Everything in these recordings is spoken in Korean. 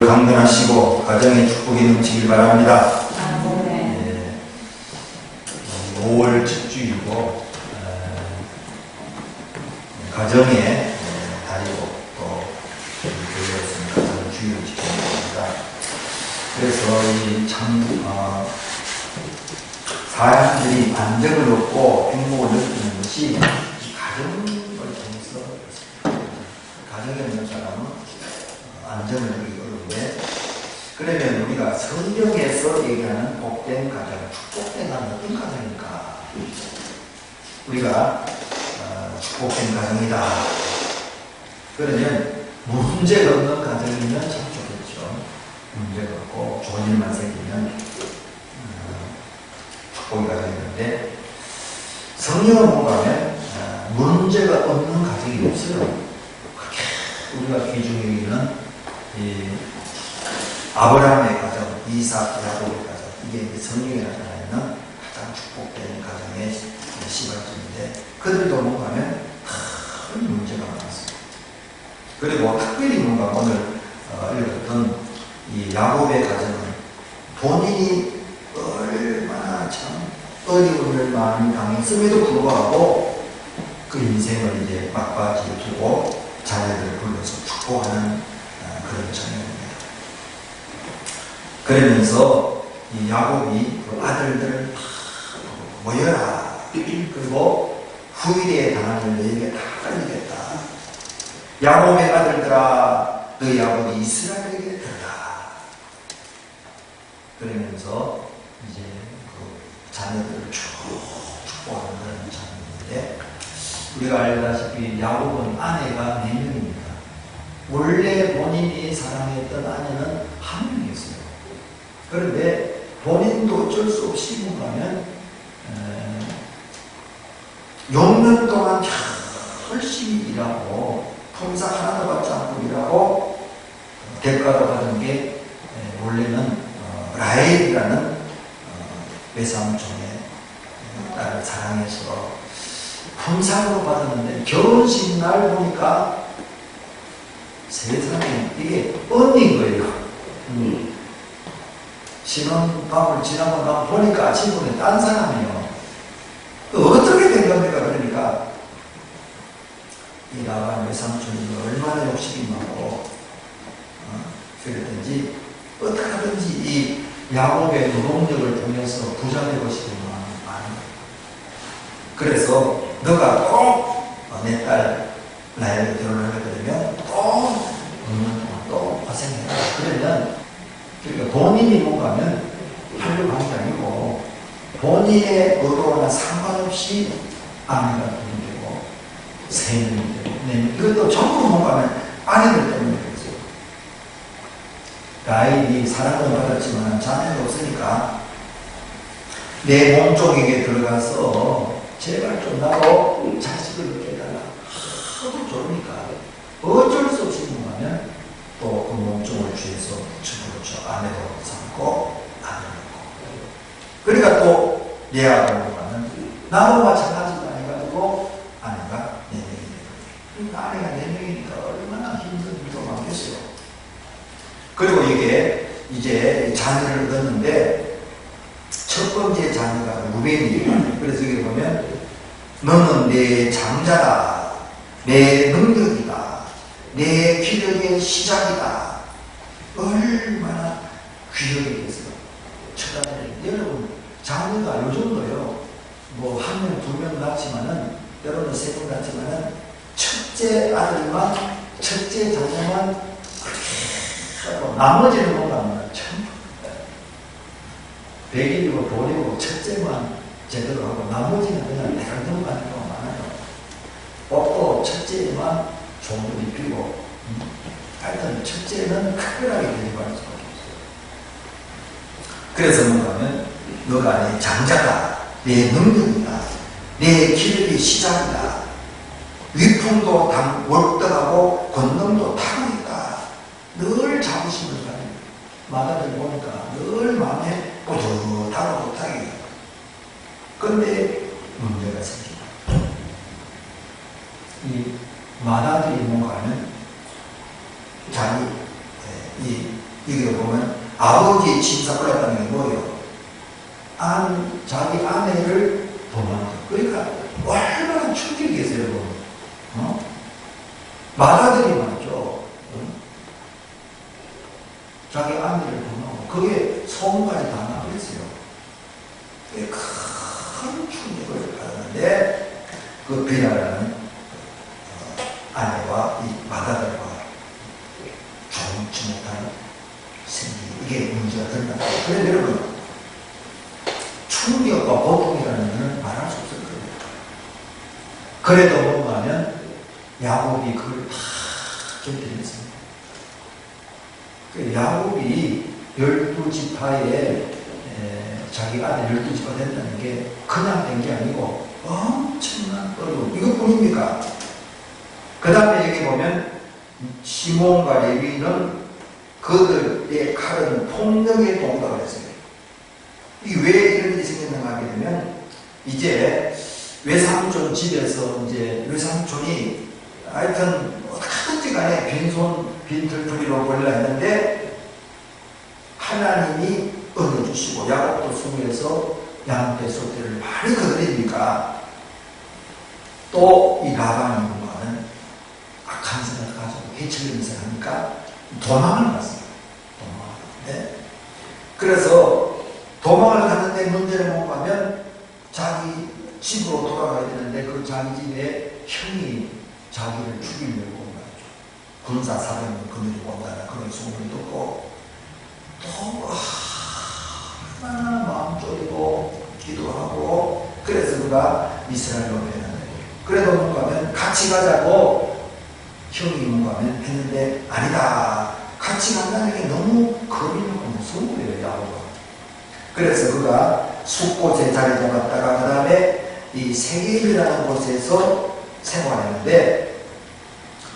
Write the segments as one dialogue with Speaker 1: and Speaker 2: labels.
Speaker 1: 강건하시고 가정에 축복이 넘치길 바랍니다.
Speaker 2: 네.
Speaker 1: 5월 첫 주이고 가정의 달이고 또 교회에서는 가정을 주의로 지키는 겁니다. 그래서 이 사람들이 안정을 얻고 행복을 느끼는 것이 가정을 통해서 그렇습니다. 가정에 없는 사람은 안정을 느끼기 어려운데, 그러면 우리가 성경에서 얘기하는 복된 가정, 축복된 가정 어떤 가정일까? 우리가 축복된 가정이다. 그러면 문제가 없는 가정이면 참 좋겠죠. 문제가 없고 좋은 일만 생기면 축복의 가정이는데, 성경을 보면 문제가 없는 가정이 없어요. 우리가 귀중히 여기는 아브라함의 가정, 이삭, 야곱의 가정, 이게 성경에 나타나는 가장 축복된 가정의 시발점인데, 그들도 뭔가면 큰 문제가 많았어요. 그리고 특별히 뭔가 오늘 읽었던 이 야곱의 가정은 본인이 얼마나 참 어려움을 많이 당했음에도 불구하고 그 인생을 이제 막바지에 두고 자녀들을 불러서 축복하는 그런 자녀입니다. 그러면서 이 야곱이 그 아들들을 다 모여라. 그리고 후일에 당하는 너희에게 다 알리겠다. 야곱의 아들들아, 너희 아버지 이스라엘에게 들어라. 그러면서 이제 그 자녀들을 쭉 축복하는 그런 자녀인데, 우리가 알다시피 야곱은 아내가 4명입니다. 원래 본인이 사랑했던 아내는 1명이었어요. 그런데 본인도 어쩔 수 없이 뭔가면 6년 동안 열심히 일하고 품삯 하나도 받지 않고 일하고 대가도 받은 게 원래는 라헬이라는 외삼촌의 딸을 사랑해서 품삯으로 받았는데, 결혼식 날 보니까 세상에 이게 언니인 거예요. 신혼밤을 지나고 나 보니까 아침에 딴 사람이에요. 어떻게 된 겁니까? 그러니까 이 나간 외삼촌이 얼마나 욕심이 많고 그랬든지 어떻게 하든지 이 야곱의 노동력을 통해서 부자 되고 싶은 마음이 많은 거예요. 그래서 너가 꼭 내 딸 라헬을 결혼하게 되면 또 고생해라. 그러면 그러니까 본인이 뭔가 하면 하려고 하는 게 아니고 본인의 의도나 상관없이 아내가 돈이 되고 세명이 되고 이것도 전부 뭔가 하면 아내들 때문에 그랬어요. 라헬이 사랑을 받았지만 자녀가 없으니까 내 몸종에게 들어가서 제발 좀 나도 자식을 얻게 해달라. 하도 좋으니까 어쩔 수 없이 뭐하면 또 그 몸종을 취해서 죽었죠. 아내도 삼고 아내도 먹고. 그러니까 또 레아가 뭐하면 나도 마찬가지다 해가지고 아내가 4명이 되거든요. 아내가 4명이니까 얼마나 힘든 일도 많겠어요. 그리고 이게 이제 자녀를 얻었는데 첫 번째 자녀가 루벤이에요. 그래서 여기 보면 너는 내 장자다, 내 능력이다, 내 기력의 시작이다. 얼마나 귀하게 됐어요. 쳐다보는 여러분 자녀가 요 정도요. 뭐 1명, 2명 낳지만은 여러분 3명 낳지만은 첫째 아들만, 첫째 자녀만 하고 나머지는 뭔가 참 100일이고 돈이고 첫째만 제대로 하고 나머지는 그냥 대강정 가는 경우가 많아요. 옷도 첫째만 좋은 걸 입히고 하여튼 첫째는 특별하게 대접할 수밖에 없어요. 그래서 뭔가 하면 너가 내 장자다, 내 능력이다, 내 기력의 시작이다, 위풍도 월등하고 권능도 탁월이다. 늘 자부심을 가지고 마다들 보니까 늘 마음에 뿌듯하고 못하게. 그런데 문제가 생깁니다. 이 마다들이 뭔가 하면 자기 여기 보면 아버지 침사 올랐다는 게 뭐예요? 자기 아내를 도망가. 그러니까 얼마나 충격이겠어요, 여러분. 마다들이 많죠. 자기 아내를 도망가. 그게 소문까지 다 나버렸어요. 큰 충격을 받았는데 그 비나라는 아내와 이 마다들과 좋지 못한 생기, 이게 문제가 된다. 그런데 여러분, 충격과 고통이라는 것은 말할 수 없을 거예요. 그래도 뭔가 하면 야곱이 그걸 다 견뎌냈습니다. 야곱이 12지파에 자기 아들 12지파 된다는 게 그냥 된 게 아니고 엄청난 어려움, 이것뿐입니까? 그 다음에 여기 보면 시몬과 레위는 그들의 칼은 폭력의 동작을 했어요. 이게 왜 이런 일이 생겼는가 하게 되면, 이제 외삼촌 집에서 이제 외삼촌이 하여튼 어떻게든지 간에 빈털터리로 벌려 했는데 하나님이 은혜 주시고 야곱도 성에서 양떼 소떼를 많이 거드리니까 또 이 라반이 뭔가는 악한 생각을 가지고 해치려는 생각을 하니까 도망을 갔어요. 도망을. 그래서 도망을 갔는데 문제는 뭔가 하면 자기 집으로 돌아가야 되는데 그 자기 집에 형이 자기를 죽이려고 온 거죠. 군사 사령은 그들이 온다는 그런 소문을 듣고 또 얼마나 마음 졸이고 기도하고, 그래서 그가 이스라엘로 배나는 거예요. 그래도 뭔가 하면 같이 가자고 형이 뭔가 하면 했는데 아니다. 같이 간다는 게 너무 거리고 무서운 거예요, 야곱은. 그래서 그가 숫곳에 자리 잡았다가 그 다음에 이 세겜이라는 곳에서 생활했는데,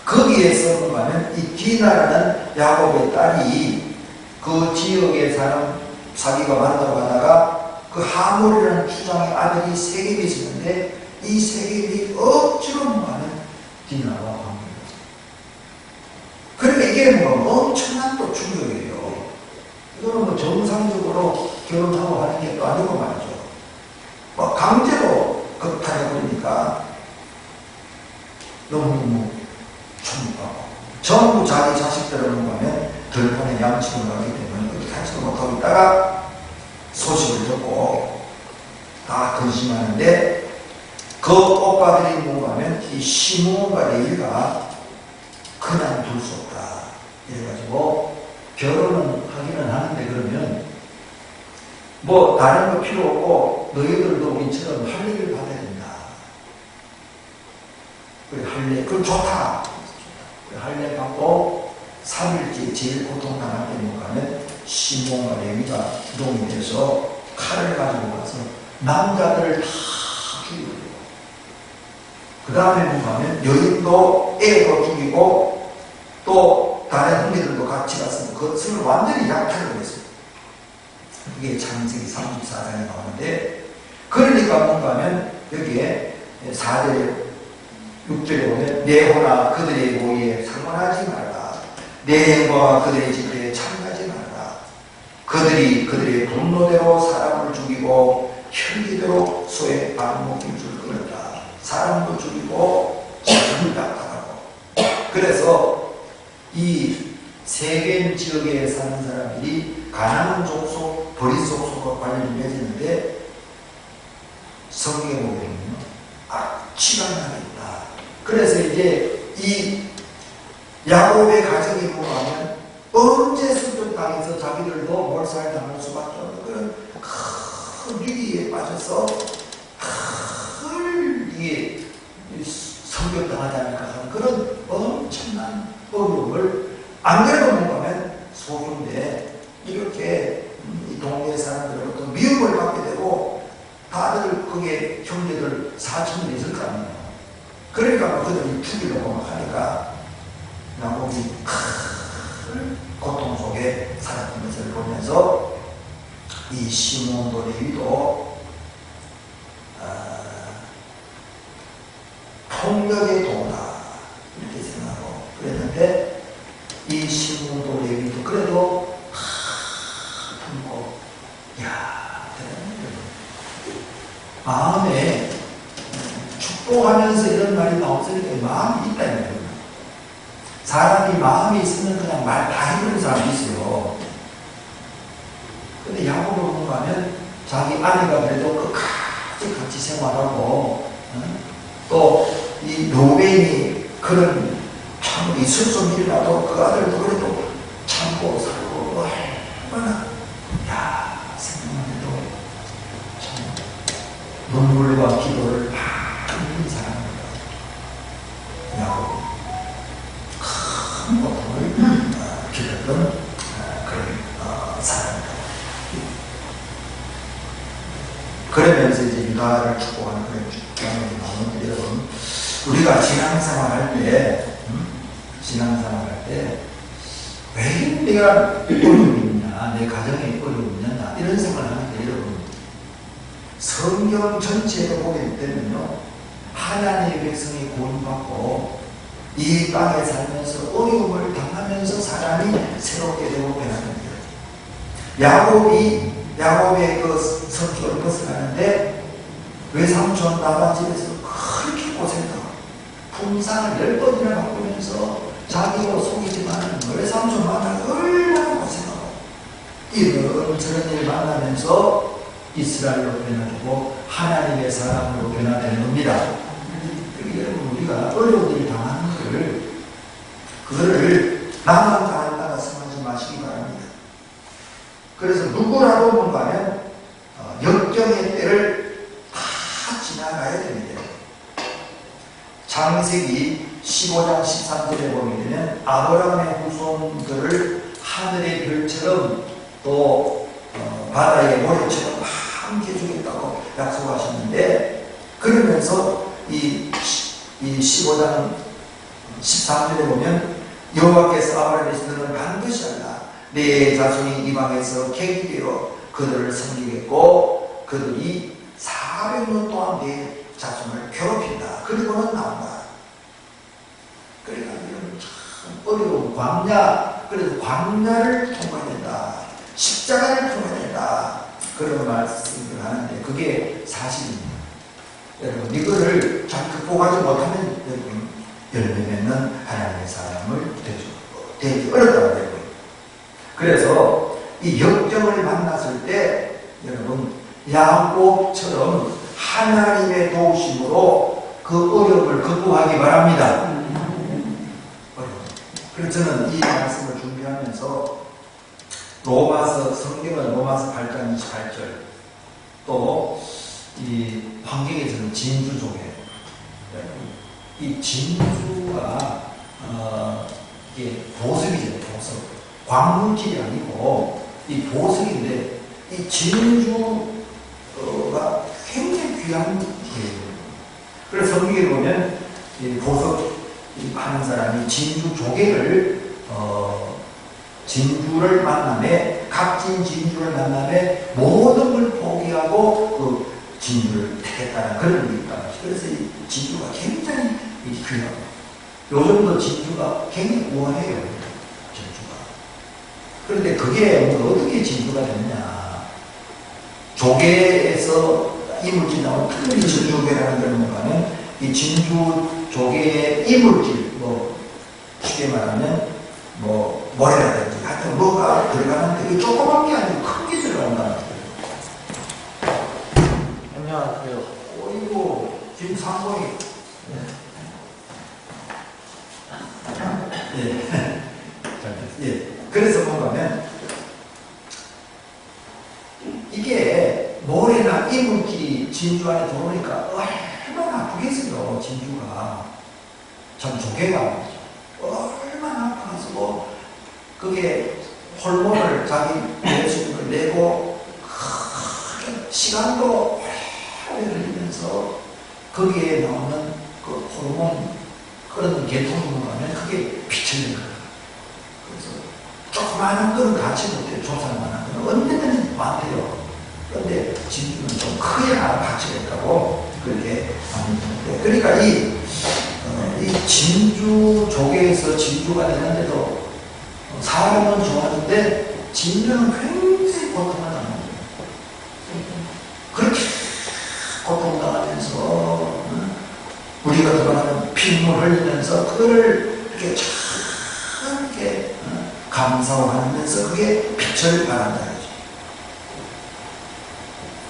Speaker 1: 거기에서 뭔가 하면 이 디나라는 야곱의 딸이 그 지역에 사는 자기가 만나러 가다가 그 하몰이라는 주장의 아들이 세겜이 있었는데 이 세겜이 억지로 하는 디나와 관계를 했어요. 그러니까 이게 뭐 엄청난 또 충격이에요. 이거는 뭐 정상적으로 결혼하고 하는 게 또 아니고 말이죠. 뭐 강제로 겁탈해버리니까 너무 충격하고, 전부 자기 자식들은 가면 들판에 양치고 나가기 때문에 그렇게 하지도 못하고 있다가 소식을 듣고 다 근심하는데, 그 오빠들이 뭔가 하면 이 시몬과 레위가 그냥 둘 수 없다 이래가지고 결혼은 하기는 하는데, 그러면 뭐 다른 거 필요 없고 너희들도 우리처럼 할례를 받아야 된다. 그래, 할례 그럼 좋다. 할례 받고 3일째 제일 고통당할 때 뭔가 하면 시몬과 레위가 기동이 돼서 칼을 가지고 가서 남자들을 다 죽이고, 그 다음에 뭔가 하면 여인도 애도 죽이고 또 다른 형제들도 같이 가서 그것을 완전히 약탈을 했어요. 이게 창세기 34장에 나오는데, 그러니까 뭔가 하면 여기에 4절 6절에 보면 네호나 그들의 모의에 상관하지 말라. 내 행과가 그들의 집에 참가하지 말라. 그들이 그들의 분노대로 사람을 죽이고 혈기대로 소의 발목줄을 끊었다. 사람도 죽이고 사람을 약탈하고. 그래서 이 세겜 지역에 사는 사람들이 가나안 족속, 브릿 족속과 관련이 맺었는데, 성경에 보면 악취가 나게 있다. 그래서 이제 이 야곱의 가정이 뭐냐면 언제 수전당해서 자기들도 몰살당할 수밖에 없는 그런 큰 위기에 빠져서 큰 이게 성격당하지 않을까 하는 그런 엄청난 어려움을, 안 그래도 뭔가면 소경대 이렇게 이 동네 사람들로부터 미움을 받게 되고, 다들 그게 형제들 사촌들이 있을 거 아니에요. 그러니까 그들이 죽이려고 막 하니까 야곱이 큰 고통 속에 살았던 것을 보면서 이 시몬도 레위도 폭력의 도다 이렇게 생각하고 그랬는데, 이 시몬도 레위도 그래도 마음에 축복하면서 이런 말이 나오니까 마음이 있다는 거예요. 사람이 마음이 있으면 그냥 말 다 해버리는 사람이 있어요. 근데 야곱을 보면 자기 아내가 그래도 끝까지 같이 생활하고 또 이 로벤이 그런 참 있을 수 없는 일이라도 그 아들도 그래도 참고 살고 얼마나 생각만 해도 참 눈물과 기도를 많이 사랑합니다. 야곱 큰 고통을 겪었던 그런 사람입니다. 그러면서 이제 유다를 축복하는 그런 장면이 나오는데, 여러분, 우리가 신앙생활 할 때, 왜 내가 어려움이 있냐, 내 가정에 어려움이 있냐, 이런 생각을 하는데, 여러분, 성경 전체를 보게 되면요, 하나님의 백성이 구원받고 이 땅에 살면서 어려움을 당하면서 사람이 새롭게 되고 변하는 거예요. 야곱의 그 성격을 벗어나는데 외삼촌 나반 집에서 그렇게 고생하고 풍상을 10번이나 바꾸면서 자기도 속이지만 외삼촌 만나서 얼마나 고생하고 이런저런 일 만나면서 이스라엘로 변화되고 하나님의 사람으로 변화되는 겁니다. 여러분, 우리가 어려운 일을 당하는 그거를 나만 당한다고 생각하지 마시기 바랍니다. 그래서 누구라도 뭔가는 역경의 때를 다 지나가야 됩니다. 창세기 15장 13절에 보게 되면 아브라함의 후손들을 하늘의 별처럼 또 바다의 모래처럼 함께 주겠다고 약속하셨는데, 그러면서 이 15장 13절에 보면 여호와께서 아브라함에게 너는 반드시 알라. 내 자손이 이방에서 객이 되어 그들을 섬기겠고 그들이 400년 동안 내 자손을 괴롭힌다. 그리고는 나온다. 그러니까 이런 참 어려운 광야, 그래서 광야를 통과해야 된다. 십자가를 통과해야 된다. 그런 말씀을 하는데 그게 사실입니다. 여러분, 이거를 잘 극복하지 못하면 여러분 열매 맺는 하나님의 사람을 되기 어렵다고 해요. 그래서 이 역경을 만났을 때 여러분 야곱처럼 하나님의 도우심으로 그 어려움을 극복하기 바랍니다. 그래서 저는 이 말씀을 준비하면서 성경은 로마서 8장 28절 또 이 환경에서는 진주족에 이 진주가 이게 보석이죠. 보석. 광물질이 아니고 이 보석인데 이 진주가 굉장히 귀한 거예요. 그래서 성경에 보면 이 보석 하는 사람이 진주 조개를 진주를 만남에 값진 진주를 만남에 모든 걸 포기하고 그 진주를 택했다는 그런 게 있다. 그래서 이 진주가 굉장히 귀합니다. 요즘도 진주가 굉장히 우아해요. 진주가. 그런데 그게 어떻게 진주가 됐냐? 조개에서 이물질 나온 특별히 진주조개라는 걸 보면 이 진주 조개의 이물질, 쉽게 말하면 모래라든지 하여튼 뭐가 들어가는데 그 조그만 게 아니고 큰 게 들어간다는 거예요. 안녕하세요. 어이구, 김상봉이. 예. 그래서 뭐냐면 이게 모래나 이물질이 진주 안에 들어오니까 얼마나 아프겠어요. 진주가 전 조개가 얼마나 아파가지고 그게 호르몬을 자기 내수를 내고 시간도 오래 걸리면서 거기에 나오는 그 호르몬 그런 계통이 뭐냐면 그게 빛을 내는 거예요. 그래서 조그마한 거는 같이 못해요. 조살만한 거는 언제든지 많대요. 그런데 진주는 좀 커야 가치가 있다고 그렇게 합니다. 그러니까 이 진주 조개에서 진주가 되는데도 사람은 좋아하는데 진주는 굉장히 고통을 하는 거예요. 그렇게 고통 우리 같은 경우는 핏물 흘리면서 그거를 이렇게 참 이렇게 감사하면서 그게 빛을 발한다.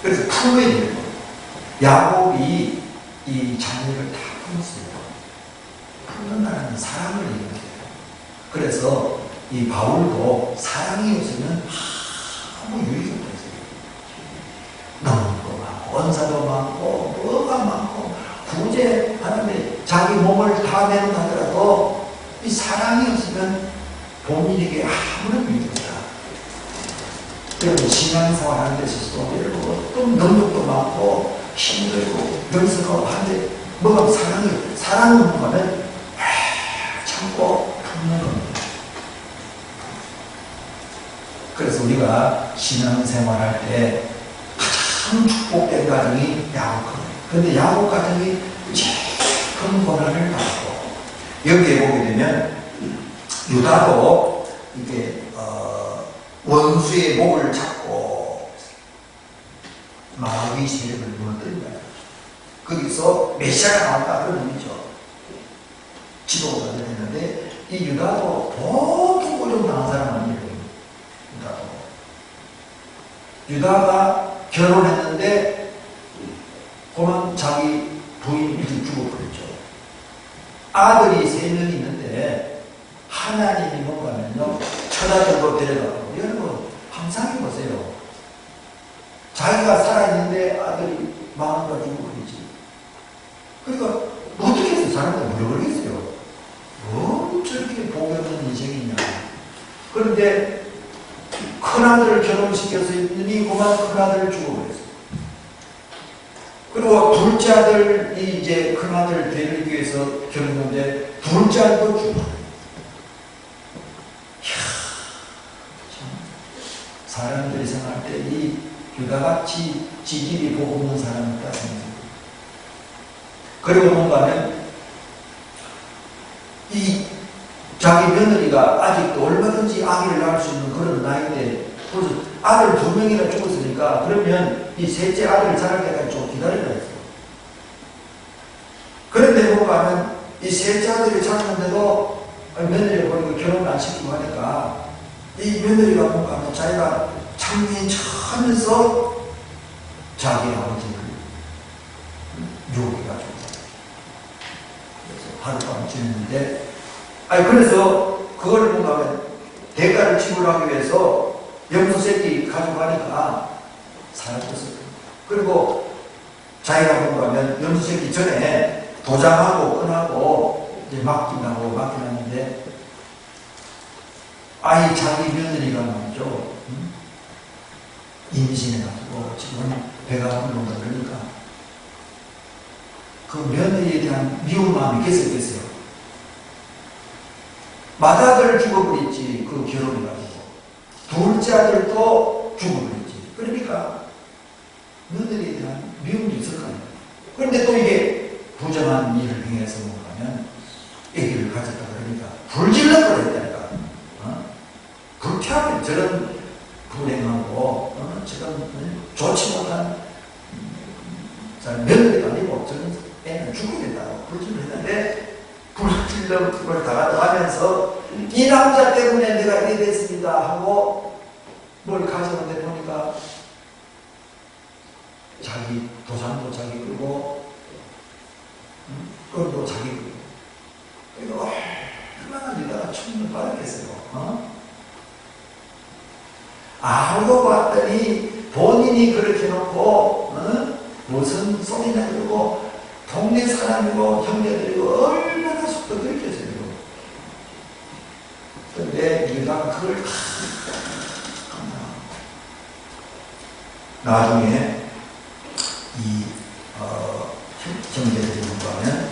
Speaker 1: 그래서 품에 있는 거예요. 야곱이 이 자녀를 다 품었어요. 품는다는 사랑을 얘기해요. 그래서 이 바울도 사랑이 없으면 아무 유익이 없어요. 너무도 많고 언사도 많고 뭐가 많고 구제 하는데 자기 몸을 다 내놓다더라도 이 사랑이 없으면 본인에게 아무런 유익이 없다. 그리고 신앙생활 하는 데 있어서도 예를 들어 좀 능력도 많고 힘들고 명석하고 하는데 뭐가 사랑을 하면 참고 품는 겁니다. 그래서 우리가 신앙생활 할 때 가장 축복된 가정이 야곱 가정. 그런데 야곱 가정이 제일 큰 고난을 받고 여기에 보게 되면 유다도 이게 원수의 목을 잡고 마귀 세력을 무너뜨린 거예요. 거기서 메시아가 나왔다 그런 의미죠. 지도가 됐는데 이 유다도 보통 고정당한 사람 아니에요. 유다가 결혼했는데 그만 자기 부인 일찍 죽어버렸죠. 아들이 3명이 있는데 하나님이 뭔가면요 처자들도 데려가고 여러분 항상 해보세요. 자기가 살아있는데 아들이 마음과 죽어버리지. 그러니까 어떻게 해서 사람들 물어버리겠어요. 뭐 저렇게 복이 없는 인생이냐. 그런데 큰아들을 결혼시켜서 있더니 그만 큰아들을 죽어버렸어요. 그리고 둘째 아들이 이제 큰아들 데리기 위해서 결혼했는데 둘째 아들도 죽어버렸어요. 사람들이 생각할 때 이 유다같이 지질이 복 없는 사람이 있다 생각합니다. 그리고 뭔가 하면 이 자기 며느리가 아직도 얼마든지 아기를 낳을 수 있는 그런 나이인데 벌써 아들 2명이나 죽었으니까 그러면 이 셋째 아들을 자랄 때까지 좀 기다리라 했어요. 그런데 뭔가 하면 이 셋째 아들이 자랐는데도 며느리를 보니까 결혼을 안 시키고 하니까 이 며느리가 뭔가 하면 자기가 참견 하면서 자기 아버지를 유혹해가지고 그래서 하룻밤 지냈는데 그래서 그걸 뭔가 하면 대가를 지불하기 위해서 염소 새끼 가져가니까 사라졌어요. 그리고 자기가 뭔가 하면 염소 새끼 전에 도장하고 끈하고 이제 맡기놨는데 아이 자기 며느리가 말이죠. 임신해가지고 지금 배가 불른다 그러니까 그 며느리에 대한 미운 마음이 계속됐어요. 맏아들 죽어버렸지. 그 결혼해가지고 둘째 아들도 죽어버렸지. 그러니까 며느리에 대한 미움이 있을 거예요. 그런데 또 이게 부정한 일을 행해서 뭐냐면 아기를 가졌다 그러니까 불질러 버렸다니까. 불쾌하게 저런 불행하고 저런 좋지 못한 며느리가 아니고 저런 애는 죽어야 된다고 불질러 했는데 불질러 그걸 당하면서 이 남자 때문에 내가 이래 됐습니다 하고 뭘 가져오는데 보니까 자기 도장도 자기 끄고 그것도 자기 끄고 그리고 얼마나 리다가 충분히 받았겠어요. 알고 봤더니 본인이 그렇게 놓고 무슨 소리나 그러고 동네 사람이고 형제들이고 얼마나 속도 그렇게 했어요. 그런데 네가 그걸 다 나중에 이 형제들이 공부하면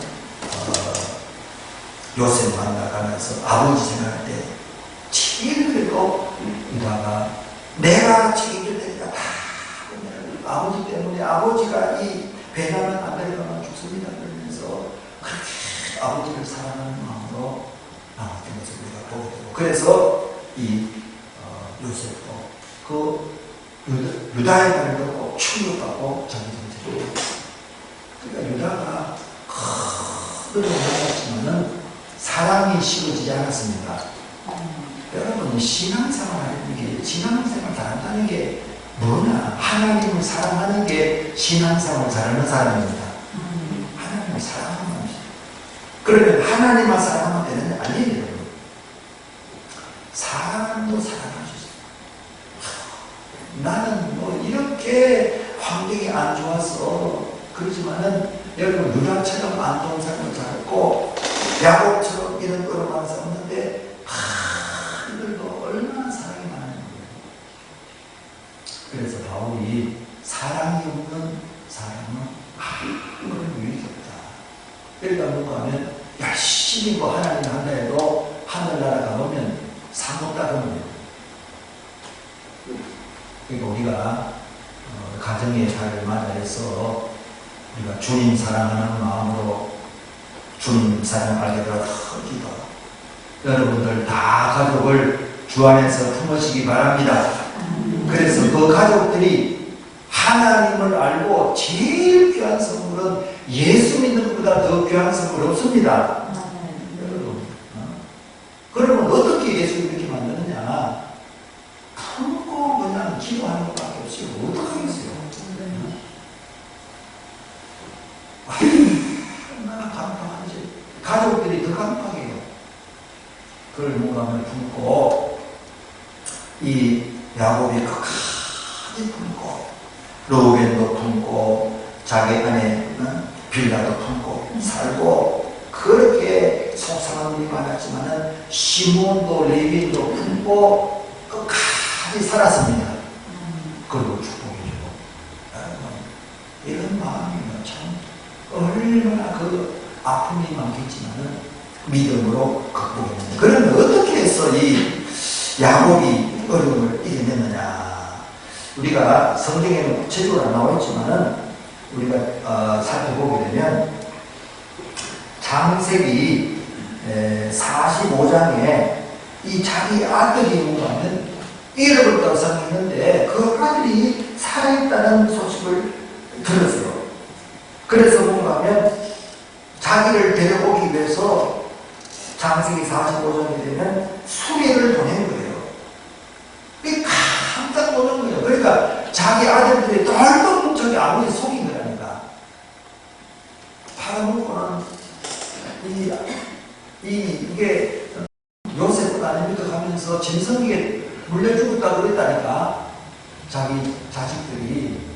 Speaker 1: 요셉 만나가면서 아버지 생각할 때 제일 그래도 유다가 내가 책임질 테니까 다 아버지 때문에 아버지가 이 배나는 안 데려가면 죽습니다. 그러면서 그렇게 아버지를 사랑하는 마음으로 나왔던 것을 우리가 보게 되고 그래서 이 요셉도 그 유다의 말을 듣고 충격받고 자기 정체를 그러니까 유다가 어려움을 만났지만은 사랑이 식어지지 않았습니다. 여러분, 신앙생활 하는 게, 신앙생활 잘한다는 게 뭐냐? 하나님을 사랑하는 게 신앙생활 잘하는 사람입니다. 하나님을 사랑하는 마음이죠. 그러면 하나님만 사랑하면 되는 게 아니에요, 여러분. 사람도 사랑할 수 있어요. 나는 뭐 이렇게 환경이 안 좋아서 그러지만은 여러분, 유다처럼 안 좋은 삶을 살았고 야곱처럼 이런 어려움을 살았는데 이들도 얼마나 사랑이 많은 거예요. 그래서 바울이 사랑이 없는 사람은 아무런 유익이 없다. 그러니까 뭔가 하면 열심히 뭐 하나님 한다 해도 하늘나라 가보면 상없다 그러면 그러니까 우리가 가정의 달을 맞이해서 우리가 주님 사랑하는 마음으로 주님 사랑 알게 되어 기도. 여러분들 다 가족을 주 안에서 품으시기 바랍니다. 그래서 그 가족들이 하나님을 알고 제일 귀한 선물은 예수 믿는 것보다 더 귀한 선물 없습니다. 여러분, 그러면 어떻게 예수를 이렇게 만드느냐? 품고 그냥 기도하는 것밖에 없이 어떡하겠어요? 얼마나 감당하지? 가족들이 더 감당해요. 그걸 몸감을 품고 이 야곱이 끝까지 품고 로벤도 품고 자기 안에 빌라도 품고 살고 그렇게 속상한 일이 많았지만은 시몬도 레위도 품고 끝까지 살았습니다. 그리고 축복해주고 이런 마음이면 참 얼마나 그 아픔이 많겠지만은 믿음으로 극복했는데 그러면 어떻게 해서 이 야곱이 어려움을 이겨냈느냐? 우리가 성경에는 구체적으로 안 나와 있지만은 우리가 살펴보게 되면 창세기 45장에 이 자기 아들이 뭔가하면 잃어버렸다고 생각했는데 그 아들이 살아있다는 소식을 들었어요. 그래서 뭔가 하면 자기를 데려오기 위해서 창세기 45장이 되면 수레를 보낸 거예요. 이 깜짝 놀란 거예요. 그러니까 자기 아들들이 덜덜 뭉쳐게 아무리 속인 거라니까. 팔아먹고는 이게 요셉은 아닙니까 하면서 짐승에게 물려 죽었다 그랬다니까. 자기 자식들이.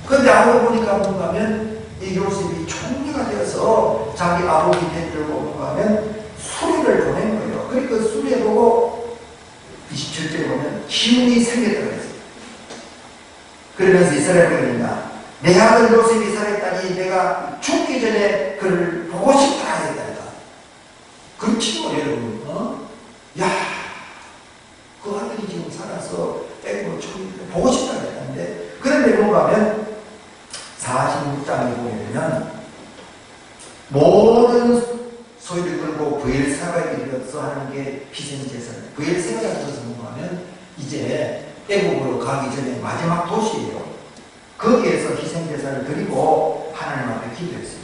Speaker 1: 근데 알고 보니까 뭔가 하면 이 요셉이 총리가 되어서 자기 아버지 대들고 뭔가 하면 수레를 보낸 거예요. 그러니까 수레 보고 27절에 보면 기운이 생겼다고 했어요. 그러면서 이스라엘이 그러니까 내 아들 요셉이 살았다니 내가 죽기 전에 그를 보고 싶다 했다니까. 그렇지 뭐 여러분. 야, 그 아들이 지금 살아서 애고 보고 싶다 했다는데 그런데 뭔가 하면 46장에 보게 되면 모든 소리를 끌고 브엘사바에 이르러서 하는 게 희생제사예요. 브엘사바에 들어서 뭔가 하면 이제 애국으로 가기 전에 마지막 도시예요. 거기에서 희생제사를 드리고 하나님 앞에 기도했어요.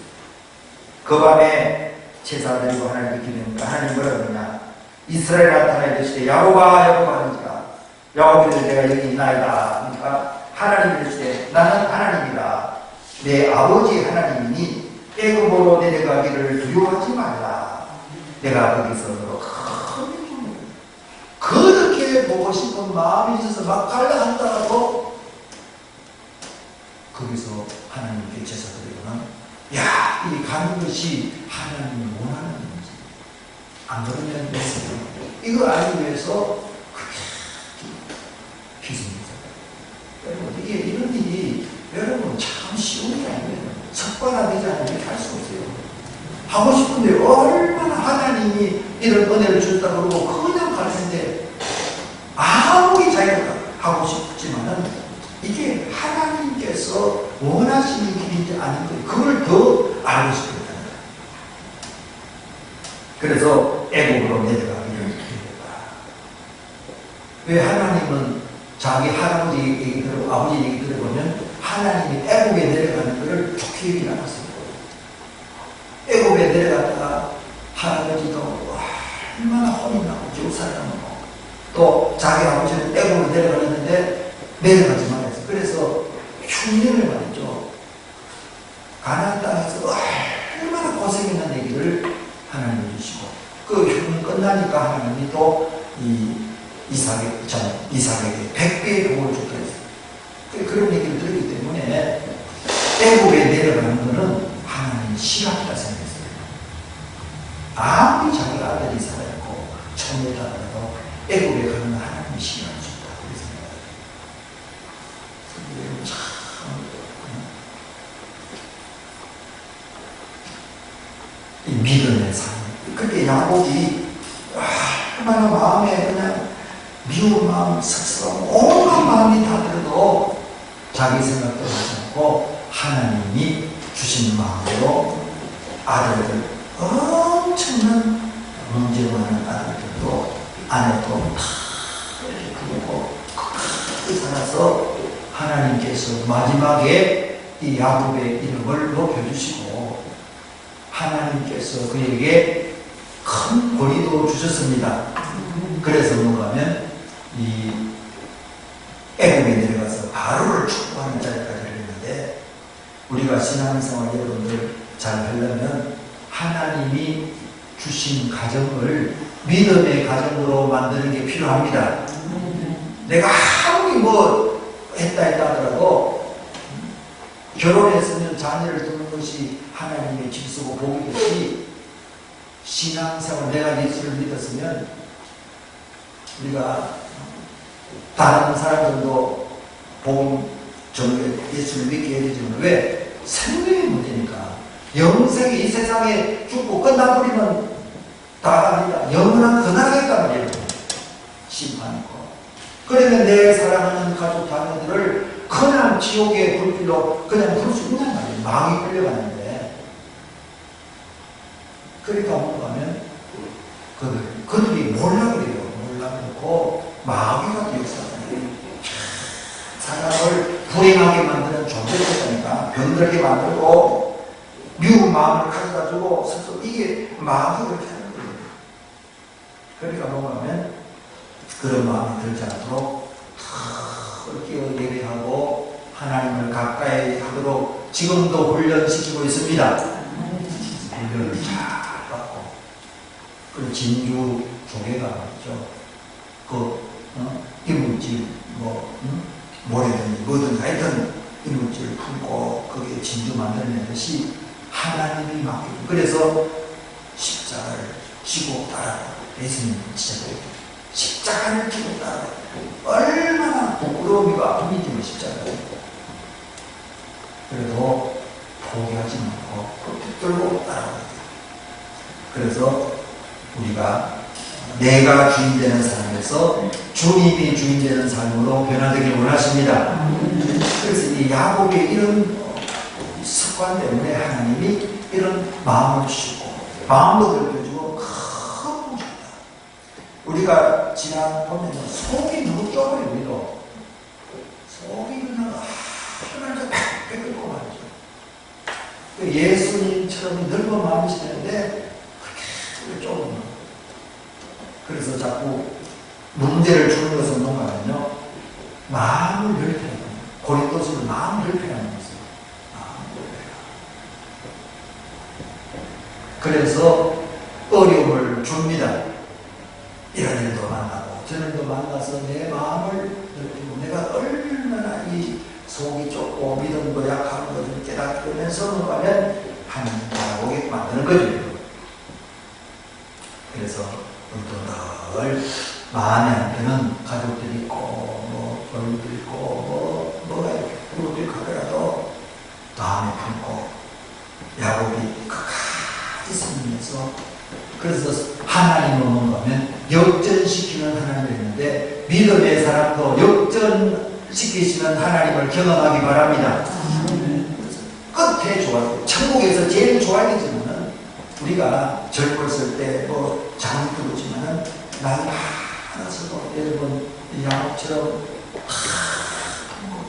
Speaker 1: 그 밤에 제사 드리고 하나님께 기도하니까 하나님 뭐라 그러냐? 이스라엘 나타나 이르시되 야곱아 야곱아 하는지라 야곱이 내가 여기 있나이다. 그러니까 하나님이 이르시되 나는 하나님이다. 내 아버지 하나님이니 애굽으로 내려가기를 두려워하지 말라. 내가 거기서 그렇게 보고 싶은 마음이 있어서 막 갈라 한다고 거기서 하나님께 제사 드리고는 야, 이 가는 것이 하나님이 원하는 건지 안 그러면 됐어요. 이거 알기 위해서 희생했어요. 여러분 이게 이런 일이 여러분 참 쉬운 게 아니에요. 석관화되지 않으면 이렇게 할 수 없어요. 하고 싶은데 얼마나 하나님이 이런 은혜를 줬다고 그러고 그냥 갈 텐데 아무리 자기가 하고 싶지만은 이게 하나님께서 원하시는 길인지 아닌 거예요. 그걸 더 알고 싶었다는 거예요. 그래서 애국으로 내려가기를 기도했다. 왜 하나님은 자기 할아버지 얘기 들어 아버지 얘기 들어보면 하나님이 애국에 내려가는 것을 좋게 얘기를 안 했어요. 애굽에 내려갔다가 할아버지도 얼마나 혼이 나고 지옥살이라고 또 자기 아버지는 애굽으로 내려가는데 내려가지 말았어요. 그래서 흉년을 말했죠. 가나안 땅에서 얼마나 고생했는 얘기를 하나님이 주시고 그 흉년 끝나니까 하나님이 또 이삭에게 100배의 복을 줬다 했어요. 그런 얘기를 들었기 때문에 애굽에 내려가는 것은 하나님이 싫어한다 생각했어요. 아무리 자기 아들이 살아있고 처녀다 하더라도 애굽에 가는 하나님이 싫어할 수 있다. 그렇게 생각해요. 참 이 믿음의 삶. 그렇게 야곱이 얼마나 마음에 그냥 미운 마음, 섭섭하고 온갖 마음이 다 들어도 자기 생각도 하지 않고 하나님이 주신 마음으로 아들들 엄청난 문제 많은 아들들도 아내도 다 그리고 끝까지 살아서 하나님께서 마지막에 이 야곱의 이름을 높여주시고 하나님께서 그에게 큰 권위도 주셨습니다. 그래서 뭔가 하면 이 애굽에 내려가서 바로를 축복하는 자리까지 했는데 우리가 신앙생활 여러분들 잘 하려면 하나님이 주신 가정을 믿음의 가정으로 만드는 게 필요합니다. 내가 아무리 뭐 했다 하더라도 결혼했으면 자녀를 두는 것이 하나님의 질서고 복이듯이 신앙생활 내가 예수를 믿었으면 우리가 다른 사람들도 복음 정말 예수를 믿게 해주지만 왜? 생명의 문제니까. 영생이 이 세상에 죽고 끝나버리면 다가 아니다. 영원한 더 나가겠단 말이에요. 심판이고. 그러면 내 사랑하는 가족 자녀들을 그냥 지옥의 불길로 그냥 부를 수 있단 말이에요. 마음이 끌려가는데. 그러니까 뭔가 하면 그들이 몰라 그래요. 몰라 그렇고 마귀가 역사하는 사람을 불행하게 만드는 존재였다니까. 병들게 만들고 미운 마음을 가져다주고 스스로 이게 마귀가 그렇게 하는 거예요. 그러니까 뭔가 하면 그런 마음이 들지 않도록 끼어 예배하고 하나님을 가까이 하도록 지금도 훈련시키고 있습니다. 훈련을 잘 받고 그 진주 조개가 있죠. 이물질 모래든지 뭐든 하여튼 이물질을 품고 거기에 진주 만드는 것이 하나님이 맡기고 그래서 십자가를 지고 따라가고 예수님 진짜 십자가를 지고 따라가고 얼마나 부끄러움이고 아픔이지만 십자가를 그래도 포기하지 않고 붙들고 따라가야 돼요. 그래서 우리가 내가 주인 되는 삶에서 주님이 주인 되는 삶으로 변화되길 원하십니다. 그래서 이 야곱의 이런 습관 때문에 하나님이 이런 마음을 주시고 마음도 넓혀주고 큰 복이다. 우리가 지난 보면 속이 너무 좁아요. 우리도 속이 그냥 하나님께 팍 뺏고 말이죠. 예수님처럼 넓은 마음이시는데 그렇게 좁은 그래서 자꾸 문제를 주는 것은 뭔가면요 마음을 넓혀야 돼요. 고린도서는 마음을 넓혀야 하는 것이에요. 그래서 어려움을 줍니다. 이런 일도 만나고 저런 일도 만나서 내 마음을 넓히고 내가 얼마나 이 속이 좁고 믿음도 약한 것을 깨닫으면서 가면 하나님 바라보게 만드는 거죠. 그래서 우리도 늘 마음에 한편은 가족들이 있고 뭐 어른들 있고 뭐가 이렇게 부부들 가더라도 마음에 품고 야곱이 끝까지 섬기면서 그래서 하나님을 뭔가면 역전시키는 하나님이 있는데 믿음의 사람도 역전시키시는 하나님을 경험하기 바랍니다. 끝에 좋아요. 천국에서 제일 좋아야 되지만은 우리가 젊었을 때 뭐 장도 보지만은 나이 많아서도 여러분 야곱처럼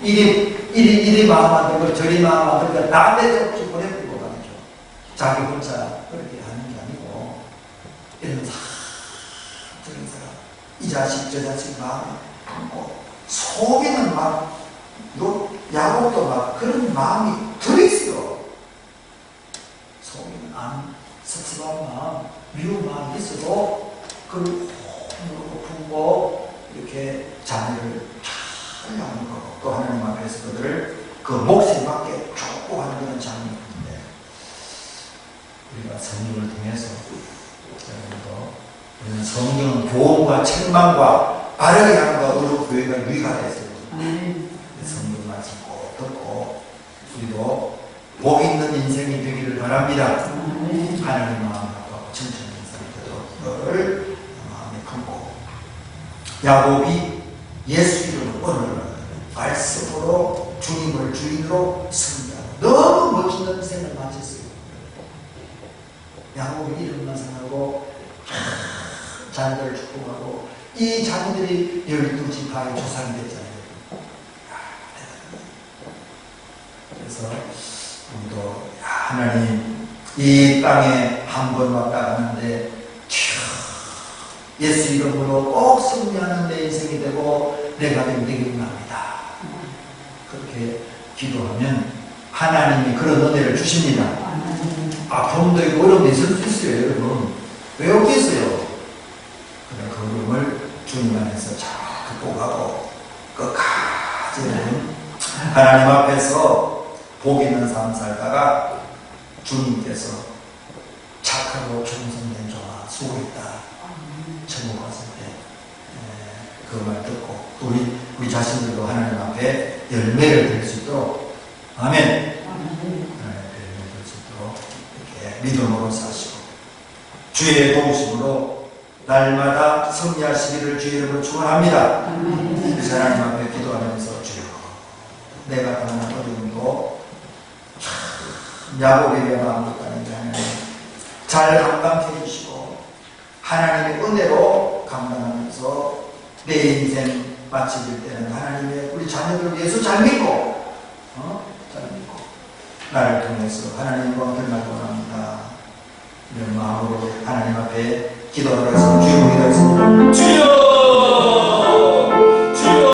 Speaker 1: 이리 마음 안 들고 저리 마음 안 들고 나한테 좀 보내버리고 가죠. 자기 혼자 그렇게 하는 게 아니고 이런 다 저런 사람 이 자식 저 자식 마음에 품고 속에는 막 야곱도 막 그런 마음이 들어있어요. 속에는 안 섭섭한 마음, 미운 마음이 있어도 그걸 훅 품고 이렇게 자녀를 잘 낳는 거고 또 하나님 앞에서 그들을 그 몫에 맞게 축복하는 그런 장면인데 우리가 성경을 통해서 여러분도 우리는 성경은 교훈과 책망과 바르게 하는 거 의로 교회가 유의가 됐어요. 성경 말씀 꼭 듣고 우리도 복 있는 인생이 되기를 바랍니다. 하나님 마음하고 천천히 인생을 마음에 품고 야곱이 예수 이름으로 오늘 말씀으로 주님을 주인으로 승리하고 너무 멋진 인생을 마쳤어요. 야곱이 이름만 생각하고 자녀들을 축복하고 이 자녀들이 12지파의 조상이 됐잖아요. 그래서 우리도 하나님 이 땅에 한 번 왔다 가는데 예수 이름으로 꼭 승리하는 내 인생이 되고 내가 되기를 합니다. 그렇게 기도하면 하나님이 그런 은혜를 주십니다. 아픔도 있고 어려움도 있을 수 있어요. 여러분 왜 없겠어요? 그래 그 어려움을 주님 안에서 잘 극복하고 끝까지는 하나님 앞에서 복 있는 삶 살다가 주님께서 착하고 충성된 종아 수고했다. 천국 갔을 때 그 말 듣고 우리 자신들도 하나님 앞에 열매를 될 수 있도록 아멘. 열매를 될 수 있도록 이렇게 믿음으로 사시고 주의 도우심으로 날마다 승리하시기를 주의 이름으로 축원합니다. 그래서 하나님 앞에 기도하면서 주여 내가 당한 어려움도 야곱에게 마음껏 아닌데 하나님 잘 감당해 주시고 하나님의 은혜로 감당하면서 내 인생 마칠 때는 하나님의 우리 자녀들을 위해서 잘 믿고 잘 믿고 나를 통해서 하나님 영광을 원합니다. 이런 마음으로 하나님 앞에 기도하겠습니다. 주여 기도하겠습니다. 주여